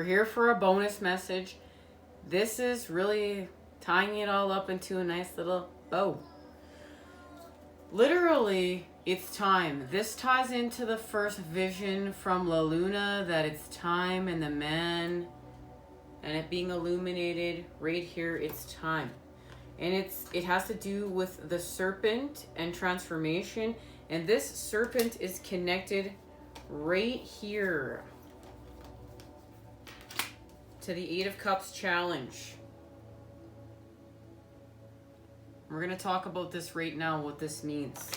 We're here for a bonus message. This is really tying it all up into a nice little bow. Literally, it's time. This ties into the first vision from La Luna, that it's time, and the man and it being illuminated right here, it's time. And it has to do with the serpent and transformation. And this serpent is connected right here to the Eight of Cups challenge. We're going to talk about this right now, what this means.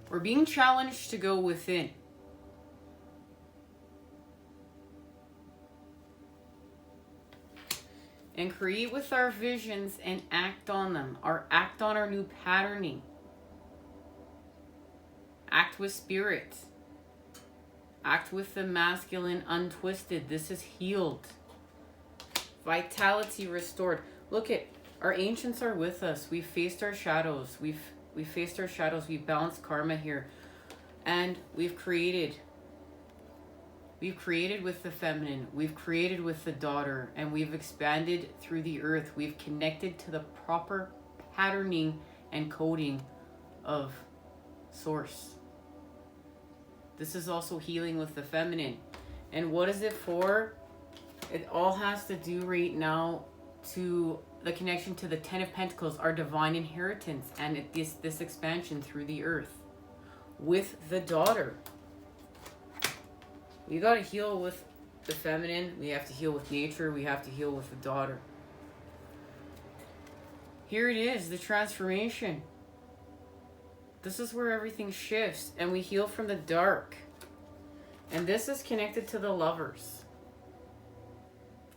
We're being challenged to go within. And create with our visions and act on them, or act on our new patterning. Act with spirit. Act with the masculine untwisted. This is healed. Vitality restored. Look at, our ancients are with us. We've faced our shadows. We've faced our shadows. We've balanced karma here. And we've created. We've created with the feminine. We've created with the daughter. And we've expanded through the earth. We've connected to the proper patterning and coding of source. This is also healing with the feminine. And what is it for? It all has to do right now to the connection to the Ten of Pentacles, our divine inheritance, and this expansion through the earth with the daughter. We got to heal with the feminine. We have to heal with nature. We have to heal with the daughter. Here it is, the transformation. This is where everything shifts, and we heal from the dark. And this is connected to the lovers.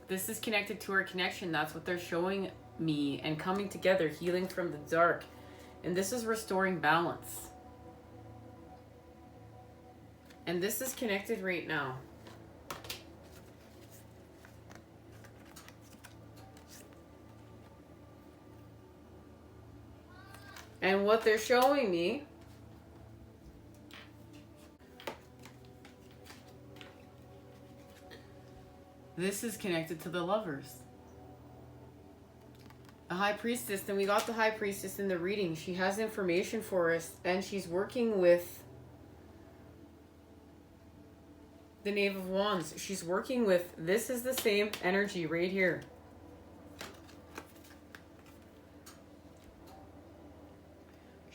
This is connected to our connection. That's what they're showing me, and coming together, healing from the dark. And this is restoring balance. And this is connected right now. And what they're showing me, this is connected to the lovers. The High Priestess, and we got the High Priestess in the reading. She has information for us, and she's working with the Knave of Wands. She's working with, this is the same energy right here.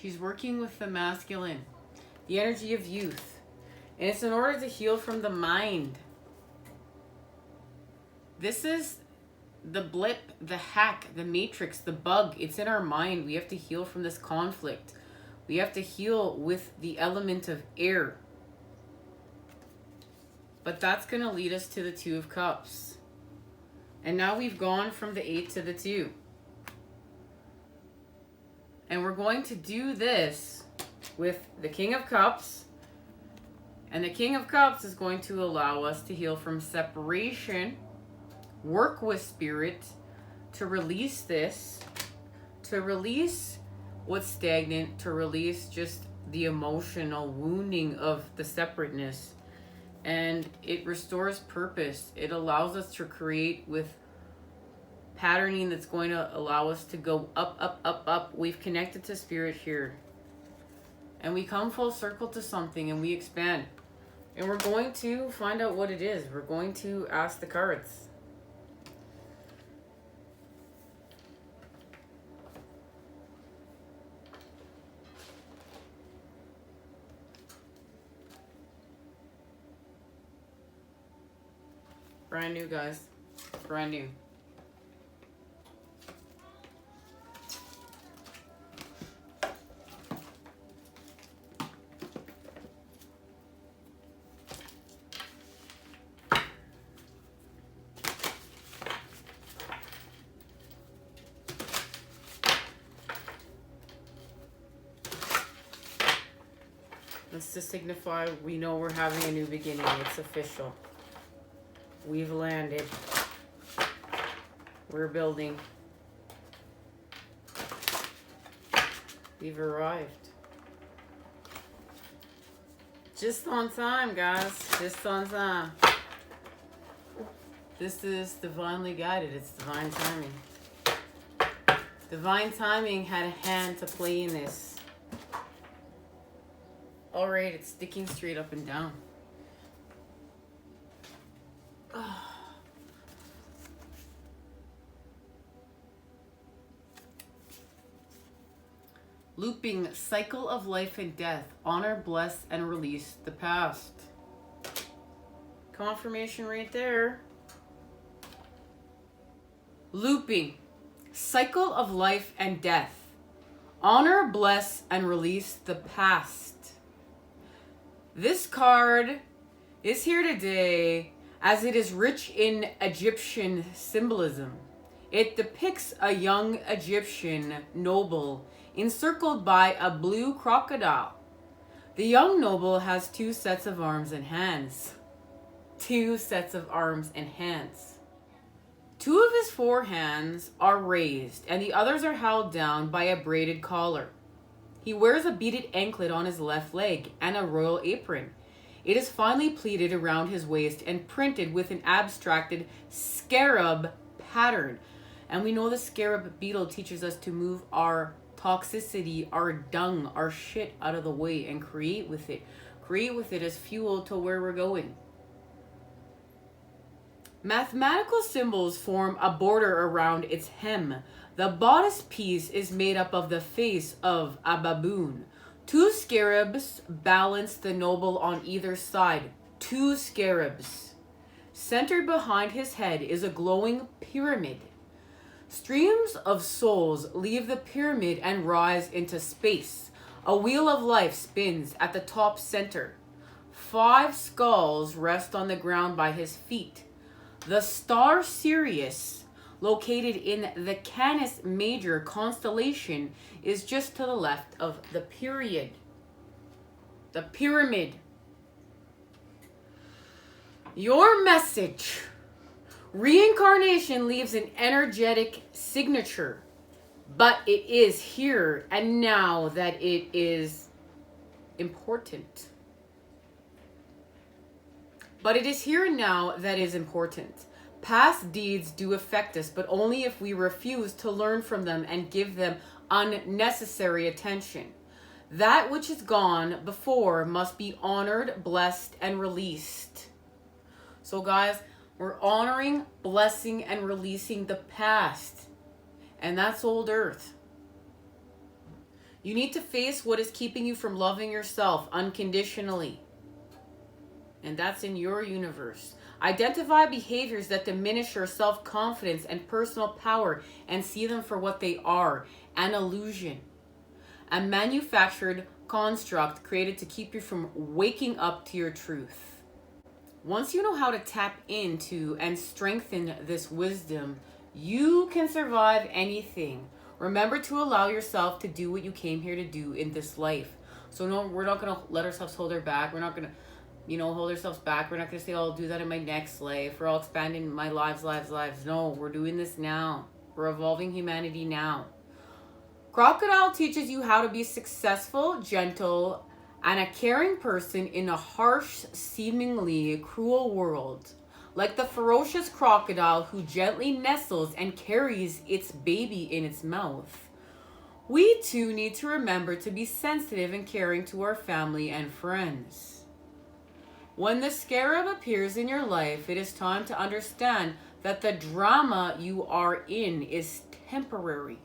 She's working with the masculine, the energy of youth. And it's in order to heal from the mind. This is the blip, the hack, the matrix, the bug. It's in our mind. We have to heal from this conflict. We have to heal with the element of air. But that's going to lead us to the Two of Cups. And now we've gone from the 8 to the 2. And we're going to do this with the King of Cups. And the King of Cups is going to allow us to heal from separation, work with spirit, to release this, to release what's stagnant, to release just the emotional wounding of the separateness. And it restores purpose. It allows us to create with patterning that's going to allow us to go up, up, up, up. We've connected to spirit here. And we come full circle to something, and we expand. And we're going to find out what it is. We're going to ask the cards. Brand new, guys. Brand new. It's to signify we know we're having a new beginning. It's official. We've landed. We're building. We've arrived. Just on time, guys. Just on time. This is divinely guided. It's divine timing. Divine timing had a hand to play in this. Alright, it's sticking straight up and down. Looping cycle of life and death. Honor, bless, and release the past. Confirmation right there. Looping cycle of life and death. Honor, bless, and release the past. This card is here today as it is rich in Egyptian symbolism. It depicts a young Egyptian noble encircled by a blue crocodile. The young noble has 2 sets of arms and hands. 2 sets of arms and hands. 2 of his 4 hands are raised and the others are held down by a braided collar. He wears a beaded anklet on his left leg and a royal apron. It is finely pleated around his waist and printed with an abstracted scarab pattern. And we know the scarab beetle teaches us to move our toxicity, our dung, our shit out of the way and create with it. Create with it as fuel to where we're going. Mathematical symbols form a border around its hem. The bodice piece is made up of the face of a baboon. 2 scarabs balance the noble on either side. 2 scarabs. Centered behind his head is a glowing pyramid. Streams of souls leave the pyramid and rise into space. A wheel of life spins at the top center. 5 skulls rest on the ground by his feet. The star Sirius, located in the Canis Major constellation, is just to the left of the pyramid. The pyramid. Your message. Reincarnation leaves an energetic signature, but it is here and now that it is important. But it is here and now that is important. Past deeds do affect us, but only if we refuse to learn from them and give them unnecessary attention. That which is gone before must be honored, blessed, and released. So guys, we're honoring, blessing, and releasing the past. And that's old earth. You need to face what is keeping you from loving yourself unconditionally. And that's in your universe. Identify behaviors that diminish your self-confidence and personal power and see them for what they are, an illusion. A manufactured construct created to keep you from waking up to your truth. Once you know how to tap into and strengthen this wisdom, you can survive anything. Remember to allow yourself to do what you came here to do in this life. So no, we're not going to let ourselves hold our back. We're not going to hold ourselves back. We're not going to say, oh, I'll do that in my next life. We're all expanding my lives. No, we're doing this now. We're evolving humanity now. Crocodile teaches you how to be successful, gentle, and a caring person in a harsh, seemingly cruel world. Like the ferocious crocodile who gently nestles and carries its baby in its mouth. We too need to remember to be sensitive and caring to our family and friends. When the scarab appears in your life, it is time to understand that the drama you are in is temporary.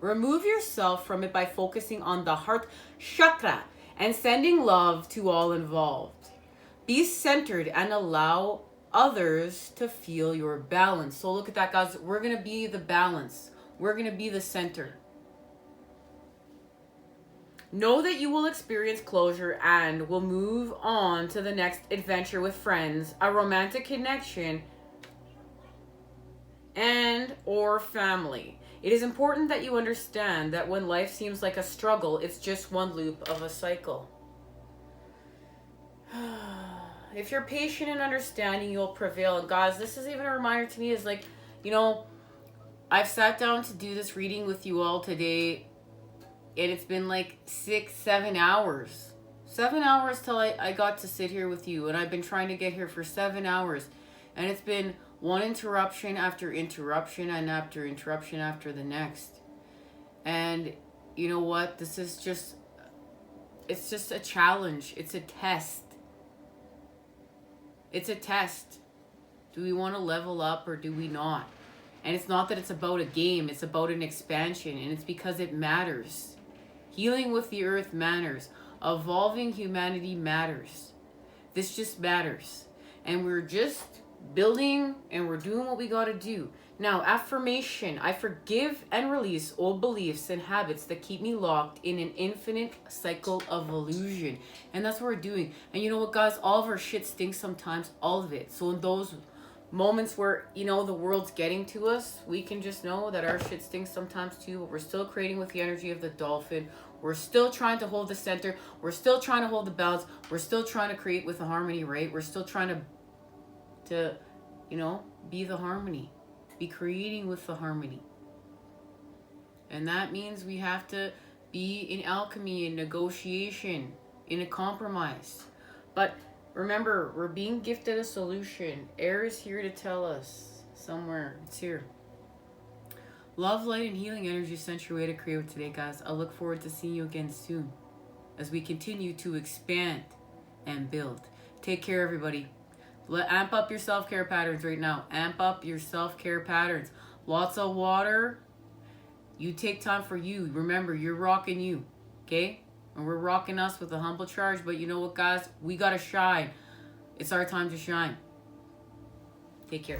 Remove yourself from it by focusing on the heart chakra and sending love to all involved. Be centered and allow others to feel your balance. So look at that, guys. We're going to be the balance. We're going to be the center. Know that you will experience closure and will move on to the next adventure with friends, a romantic connection, and or family. It is important that you understand that when life seems like a struggle, it's just one loop of a cycle. If you're patient and understanding, you'll prevail. And guys, this is even a reminder to me is like, I've sat down to do this reading with you all today. And it's been like 6-7 hours. 7 hours till I got to sit here with you, and I've been trying to get here for 7 hours, and it's been one interruption after interruption and after interruption after the next. And you know what? This is just, it's just a challenge. It's a test. It's a test. Do we want to level up or do we not? And it's not that it's about a game, it's about an expansion, and it's because it matters. Healing with the earth matters. Evolving humanity matters. This just matters. And we're just building and we're doing what we got to do. Now, affirmation. I forgive and release old beliefs and habits that keep me locked in an infinite cycle of illusion. And that's what we're doing. And you know what, guys? All of our shit stinks sometimes. All of it. So in those moments where, you know, the world's getting to us, we can just know that our shit stinks sometimes too. But we're still creating with the energy of the dolphin. We're still trying to hold the center. We're still trying to hold the balance. We're still trying to create with the harmony, right? We're still trying to, you know, be the harmony. Be creating with the harmony. And that means we have to be in alchemy, in negotiation, in a compromise. But remember, we're being gifted a solution. Air is here to tell us somewhere. It's here. Love, light, and healing energy sent your way to create with today, guys. I look forward to seeing you again soon as we continue to expand and build. Take care, everybody. Amp up your self-care patterns right now. Amp up your self-care patterns. Lots of water. You take time for you. Remember, you're rocking you. Okay? And we're rocking us with a humble charge. But you know what, guys? We got to shine. It's our time to shine. Take care.